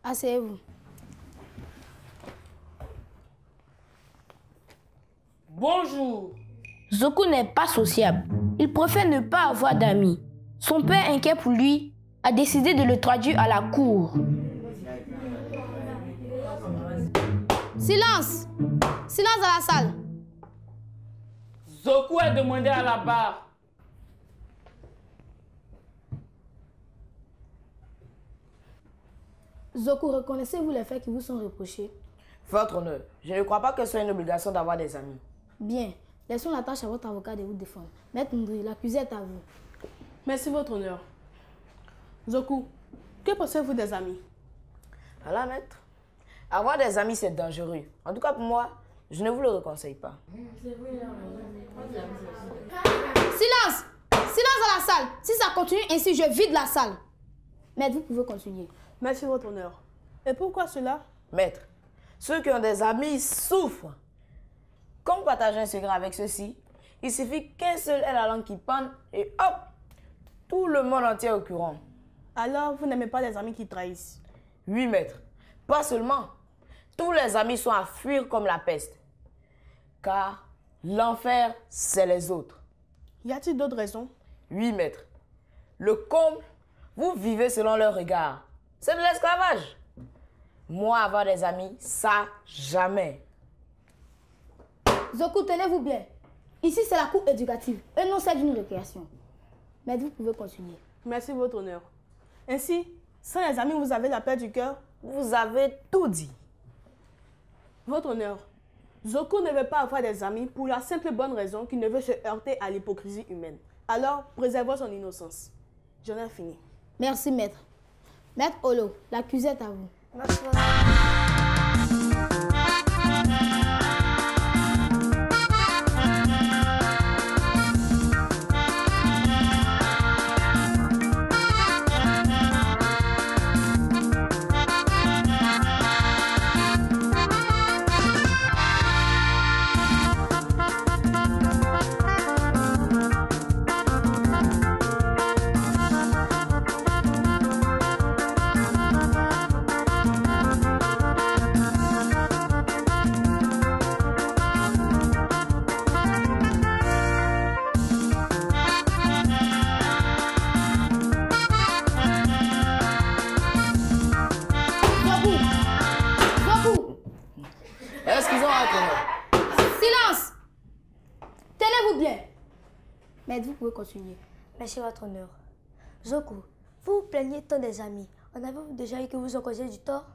Asseyez-vous. Bonjour. Zoku n'est pas sociable. Il préfère ne pas avoir d'amis. Son père, inquiet pour lui, a décidé de le traduire à la cour. Silence! Silence dans la salle. Zoku est demandé à la barre. Zoku, reconnaissez-vous les faits qui vous sont reprochés? Votre honneur, je ne crois pas que ce soit une obligation d'avoir des amis. Bien. Laissons la tâche à votre avocat de vous défendre. Maître Ndri, l'accusé est à vous. Merci, votre honneur. Zoku, que pensez-vous des amis? Voilà, maître. Avoir des amis, c'est dangereux. En tout cas, pour moi, je ne vous le conseille pas. Silence! Silence dans la salle! Si ça continue ainsi, je vide la salle. Maître, vous pouvez continuer. Merci, votre honneur. Et pourquoi cela? Maître, ceux qui ont des amis souffrent. Comme partager un secret avec ceux-ci, il suffit qu'un seul ait la langue qui pende et hop, tout le monde entier est au courant. Alors, vous n'aimez pas les amis qui trahissent? Oui, maître. Pas seulement. Tous les amis sont à fuir comme la peste. Car l'enfer, c'est les autres. Y a-t-il d'autres raisons? Oui, maître. Le comble, vous vivez selon leur regard. C'est de l'esclavage. Moi, avoir des amis, ça, jamais. Zoku, tenez-vous bien. Ici, c'est la cour éducative et non celle d'une récréation. Mais vous pouvez continuer. Merci, votre honneur. Ainsi, sans les amis, vous avez la paix du cœur? Vous avez tout dit. Votre honneur, Zoku ne veut pas avoir des amis pour la simple et bonne raison qu'il ne veut se heurter à l'hypocrisie humaine. Alors, préservez son innocence. J'en ai fini. Merci, maître. Maître Olo, l'accusé est à vous. Merci. Vous pouvez continuer. Merci, votre honneur. Zoku, vous vous plaignez tant des amis. En avez-vous déjà eu que vous ont causé du tort?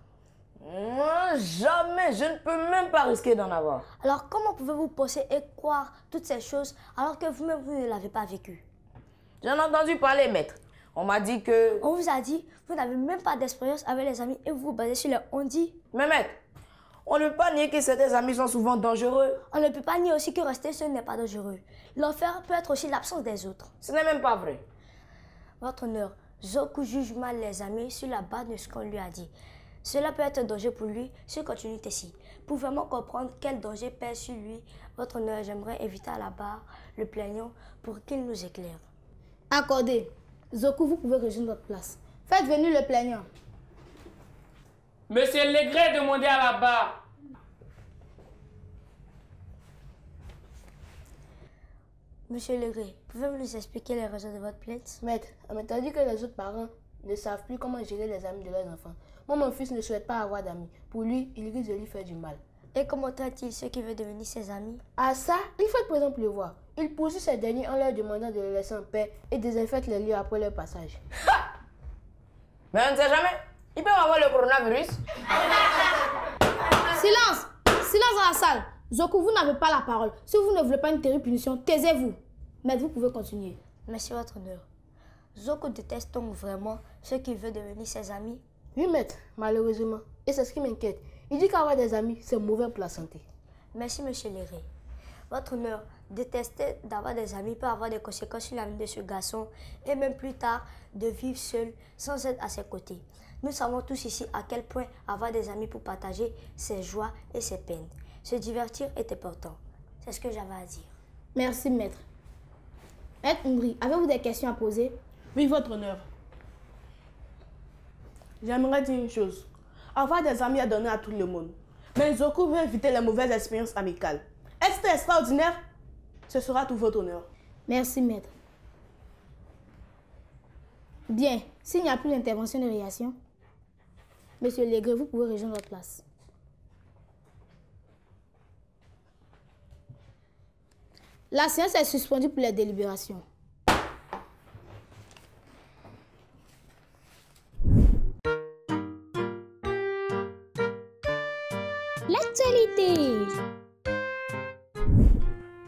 Moi, jamais. Je ne peux même pas risquer d'en avoir. Alors, comment pouvez-vous penser et croire toutes ces choses alors que vous-même, vous ne l'avez pas vécu? J'en ai entendu parler, maître. On m'a dit que... On vous a dit, vous n'avez même pas d'expérience avec les amis et vous vous basez sur les on-dit. Mais maître, on ne peut pas nier que certains amis sont souvent dangereux. On ne peut pas nier aussi que rester seul n'est pas dangereux. L'enfer peut être aussi l'absence des autres. Ce n'est même pas vrai. Votre honneur, Zoku juge mal les amis sur la base de ce qu'on lui a dit. Cela peut être un danger pour lui s'il continue ainsi. Pour vraiment comprendre quel danger pèse sur lui, votre honneur, j'aimerais inviter à la barre le plaignant pour qu'il nous éclaire. Accordé. Zoku, vous pouvez rejoindre votre place. Faites venir le plaignant. Monsieur Legré est demandé à la barre. Monsieur Legré, pouvez-vous nous expliquer les raisons de votre plainte? Maître, on m'a dit que les autres parents ne savent plus comment gérer les amis de leurs enfants. Moi, mon fils ne souhaite pas avoir d'amis. Pour lui, il risque de lui faire du mal. Et comment traite-t-il ceux qui veulent devenir ses amis? À ça, il faut par exemple le voir. Il poursuit ces derniers en leur demandant de les laisser en paix et désinfecte les lieux après leur passage. Ha! Mais on ne sait jamais. Il peut avoir le coronavirus. Silence! Silence dans la salle. Zoku, vous n'avez pas la parole. Si vous ne voulez pas une terrible punition, taisez-vous. Mais vous pouvez continuer. Merci, votre honneur. Zoku déteste donc vraiment ceux qui veulent devenir ses amis? Oui, maître, malheureusement. Et c'est ce qui m'inquiète. Il dit qu'avoir des amis, c'est mauvais pour la santé. Merci, monsieur Legré. Votre honneur, détester d'avoir des amis peut avoir des conséquences sur la vie de ce garçon et même plus tard de vivre seul sans être à ses côtés. Nous savons tous ici à quel point avoir des amis pour partager ses joies et ses peines. Se divertir est important. C'est ce que j'avais à dire. Merci, maître. Maître Ndri, avez-vous des questions à poser? Oui, votre honneur. J'aimerais dire une chose. avoir des amis à donner à tout le monde. Mais Zoku veut éviter les mauvaises expériences amicales. Est-ce que c'est extraordinaire? Ce sera tout votre honneur. Merci, maître. Bien, s'il n'y a plus d'intervention de réaction, Monsieur Legré, vous pouvez rejoindre votre place. La séance est suspendue pour les délibérations. L'actualité.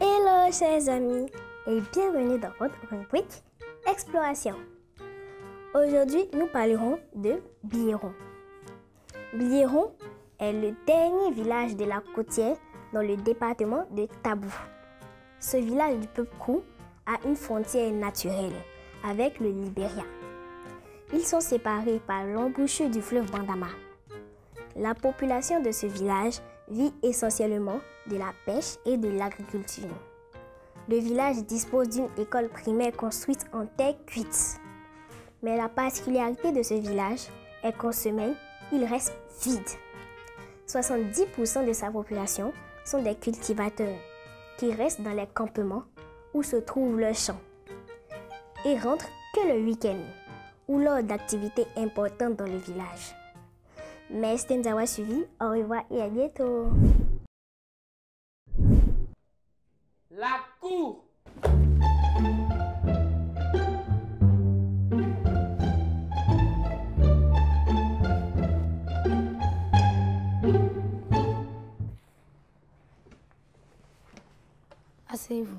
Hello chers amis et bienvenue dans votre rubrique Exploration. Aujourd'hui, nous parlerons de Biéron. Biéron est le dernier village de la Côtière dans le département de Tabou. Ce village du peuple Krou a une frontière naturelle avec le Libéria. Ils sont séparés par l'embouchure du fleuve Bandama. La population de ce village vit essentiellement de la pêche et de l'agriculture. Le village dispose d'une école primaire construite en terre cuite. Mais la particularité de ce village est qu'en semaine, il reste vide. 70% de sa population sont des cultivateurs qui restent dans les campements où se trouvent leurs champs et rentrent que le week-end ou lors d'activités importantes dans le village. Merci de nous avoir suivis. Au revoir et à bientôt. La cour. Asseyez-vous.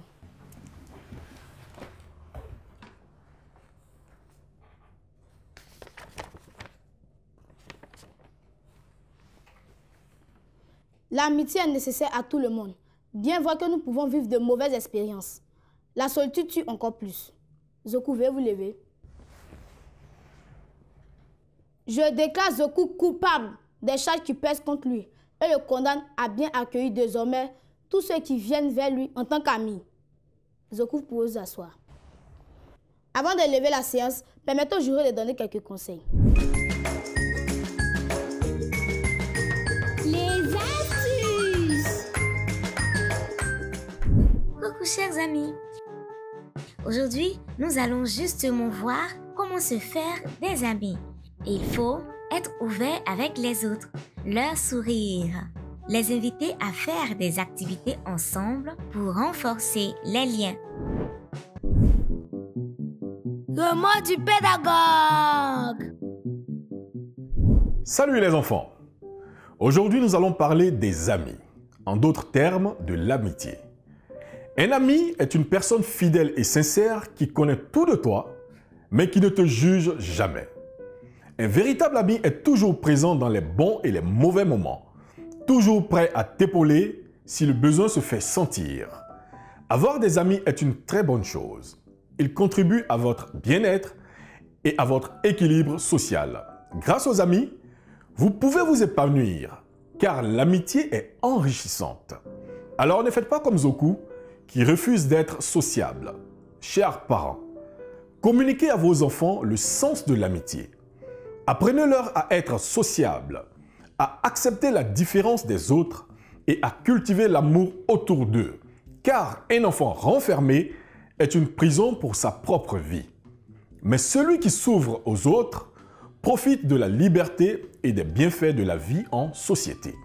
L'amitié est nécessaire à tout le monde. Bien voir que nous pouvons vivre de mauvaises expériences. La solitude tue encore plus. Zoku, veuillez vous lever. Je déclare Zoku coupable des charges qui pèsent contre lui et le condamne à bien accueillir désormais tous ceux qui viennent vers lui en tant qu'amis. Zoku, vous pouvez vous asseoir. Avant de lever la séance, permettez au jury de donner quelques conseils. Les astuces. Coucou chers amis. Aujourd'hui, nous allons justement voir comment se faire des amis. Et il faut être ouvert avec les autres, leur sourire. Les inviter à faire des activités ensemble pour renforcer les liens. Le mot du pédagogue. Salut les enfants! Aujourd'hui, nous allons parler des amis, en d'autres termes, de l'amitié. Un ami est une personne fidèle et sincère qui connaît tout de toi, mais qui ne te juge jamais. Un véritable ami est toujours présent dans les bons et les mauvais moments, toujours prêt à t'épauler si le besoin se fait sentir. Avoir des amis est une très bonne chose. Ils contribuent à votre bien-être et à votre équilibre social. Grâce aux amis, vous pouvez vous épanouir, car l'amitié est enrichissante. Alors ne faites pas comme Zoku, qui refuse d'être sociable. Chers parents, communiquez à vos enfants le sens de l'amitié. Apprenez-leur à être sociables, à accepter la différence des autres et à cultiver l'amour autour d'eux. Car un enfant renfermé est une prison pour sa propre vie. Mais celui qui s'ouvre aux autres profite de la liberté et des bienfaits de la vie en société.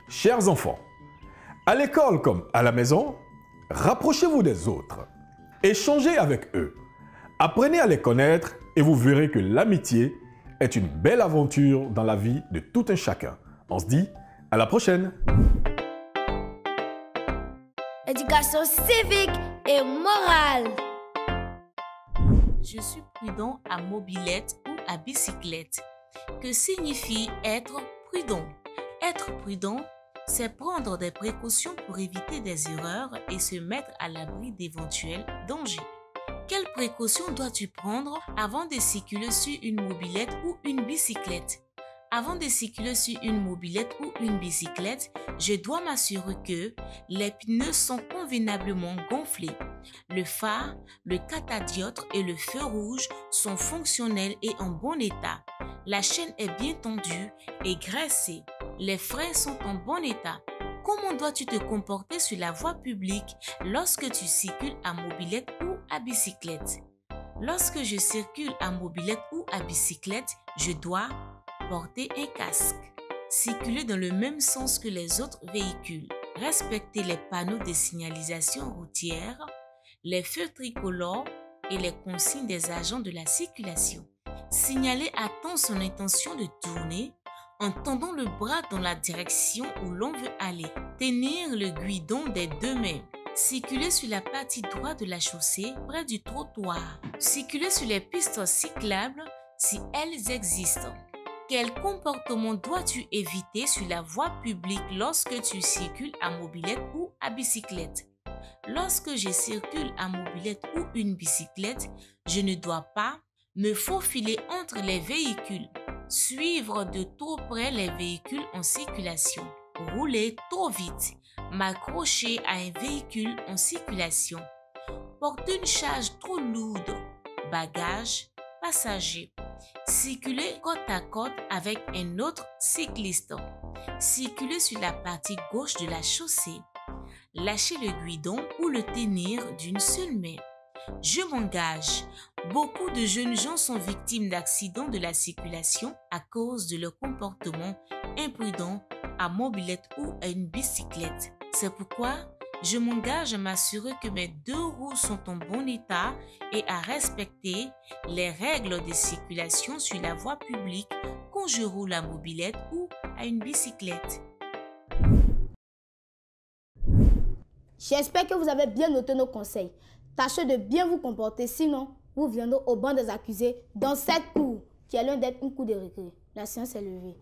Chers enfants, à l'école comme à la maison, rapprochez-vous des autres. Échangez avec eux. Apprenez à les connaître et vous verrez que l'amitié est une belle aventure dans la vie de tout un chacun. On se dit à la prochaine. Éducation civique et morale. Je suis prudent à mobilette ou à bicyclette. Que signifie être prudent? Être prudent, c'est prendre des précautions pour éviter des erreurs et se mettre à l'abri d'éventuels dangers. Quelles précautions dois-tu prendre avant de circuler sur une mobilette ou une bicyclette? Avant de circuler sur une mobilette ou une bicyclette, je dois m'assurer que les pneus sont convenablement gonflés. Le phare, le catadioptre et le feu rouge sont fonctionnels et en bon état. La chaîne est bien tendue et graissée. Les freins sont en bon état. Comment dois-tu te comporter sur la voie publique lorsque tu circules à mobilette ou à bicyclette? Lorsque je circule à mobilette ou à bicyclette, je dois porter un casque, circuler dans le même sens que les autres véhicules, respecter les panneaux de signalisation routière, les feux tricolores et les consignes des agents de la circulation. Signaler à temps son intention de tourner en tendant le bras dans la direction où l'on veut aller. Tenir le guidon des deux mains. Circuler sur la partie droite de la chaussée près du trottoir. Circuler sur les pistes cyclables si elles existent. Quel comportement dois-tu éviter sur la voie publique lorsque tu circules à mobilette ou à bicyclette? Lorsque je circule à mobilette ou une bicyclette, je ne dois pas me faufiler entre les véhicules, suivre de trop près les véhicules en circulation, rouler trop vite, m'accrocher à un véhicule en circulation, porter une charge trop lourde, bagages, passagers, circuler côte à côte avec un autre cycliste, circuler sur la partie gauche de la chaussée, lâcher le guidon ou le tenir d'une seule main. Je m'engage. Beaucoup de jeunes gens sont victimes d'accidents de la circulation à cause de leur comportement imprudent à mobilette ou à une bicyclette. C'est pourquoi je m'engage à m'assurer que mes deux roues sont en bon état et à respecter les règles de circulation sur la voie publique quand je roule à mobilette ou à une bicyclette. J'espère que vous avez bien noté nos conseils. Tâchez de bien vous comporter, sinon vous viendrez au banc des accusés dans cette cour, qui est l'un d'être une cour de récré. La séance est levée.